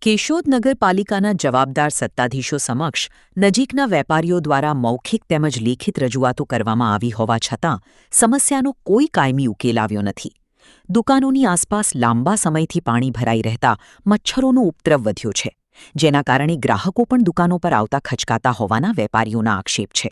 કેશોદ નગરપાલિકાના જવાબદાર સત્તાધીશો સમક્ષ નજીકના વેપારીઓ દ્વારા મૌખિક તેમજ લેખિત રજૂઆતો કરવામાં આવી હોવા છતાં સમસ્યાનો કોઈ કાયમી ઉકેલ આવ્યો નથી. દુકાનોની આસપાસ લાંબા સમયથી પાણી ભરાઈ રહેતા મચ્છરોનો ઉપદ્રવ વધ્યો છે, જેના કારણે ગ્રાહકો પણ દુકાનો પર આવતા ખચકાતા હોવાના વેપારીઓના આક્ષેપ છે.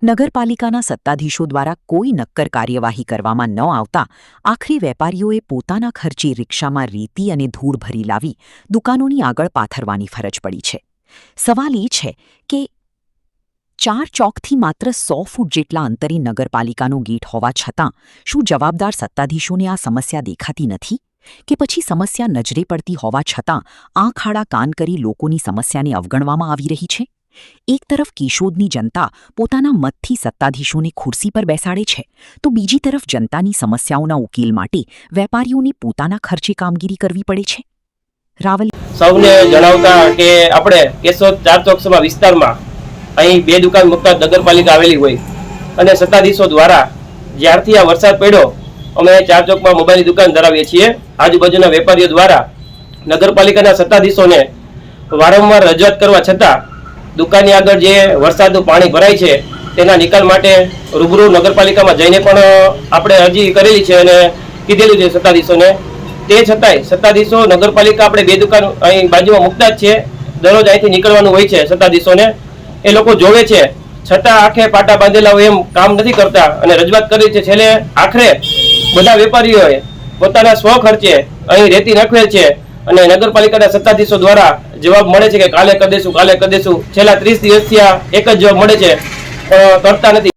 નગરપાલિકાના સત્તાધીશો દ્વારા કોઈ નક્કર કાર્યવાહી કરવામાં ન આવતા આખરી વેપારીઓએ પોતાના ખર્ચી રિક્ષામાં રેતી અને ધૂળ ભરી લાવી દુકાનોની આગળ પાથરવાની ફરજ પડી છે. સવાલ એ છે કે 4 ચોકથી માત્ર 100 ફૂટ જેટલા અંતરે નગરપાલિકાનો ગેટ હોવા છતાં શું જવાબદાર સત્તાધીશોને આ સમસ્યા દેખાતી નથી? કે પછી સમસ્યા નજરે પડતી હોવા છતાં આંખ આડા કાન કરી લોકોની સમસ્યાને અવગણવામાં આવી રહી છે? એક તરફ કેશોદની જનતા પોતાના મતથી સત્તાધીશોને ખુરશી પર બેસાડે છે, તો બીજી તરફ જનતાની સમસ્યાઓના ઉકેલ માટે વેપારીઓને પોતાના ખર્ચે કામગીરી કરવી પડે છે. રાવલ સૌને જણાવતા કે આપણે કેશોદ 4 ચોકસભા વિસ્તારમાં અહીં 2 દુકાન મુક્ત નગરપાલિકા આવેલી હોય અને સત્તાધીશો દ્વારા જ્યારથી આ વરસાદ પડ્યો અમે 4 ચોકમાં મોબાઈલની દુકાન ધરાવીએ છીએ. આજુબાજુના વેપારીઓ દ્વારા નગરપાલિકાના સત્તાધીશોને વારંવાર રજૂઆત કરવા છતાં દુકાનની આગળ જે વરસાદનું પાણી ભરાય છે તેના નિકાલ માટે રૂબરૂ નગરપાલિકામાં જઈને પણ આપણે અરજી કરેલી છે અને કીધેલું છે સત્તાધીશોને. તે છતાંય સત્તાધીશો નગરપાલિકા આપણે 2 દુકાન અહીં બાજુમાં મૂકતા જ છે, દરરોજ અહીંથી નીકળવાનું હોય છે સત્તાધીશોને. એ લોકો જોવે છે છતાં આંખે પાટા બાંધેલા હોય એમ કામ નથી કરતા અને રજૂઆત કરી છે. છેલ્લે આખરે બધા વેપારીઓએ પોતાના સ્વ ખર્ચે અહીં રેતી નાખવેલ છે અને નગરપાલિકાના સત્તાધીશો દ્વારા જવાબ મળે છે કે કાલે કરી દેશું. છેલ્લા 30 દિવસથી આ એક જ જવાબ મળે છે, પણ કરતા નથી.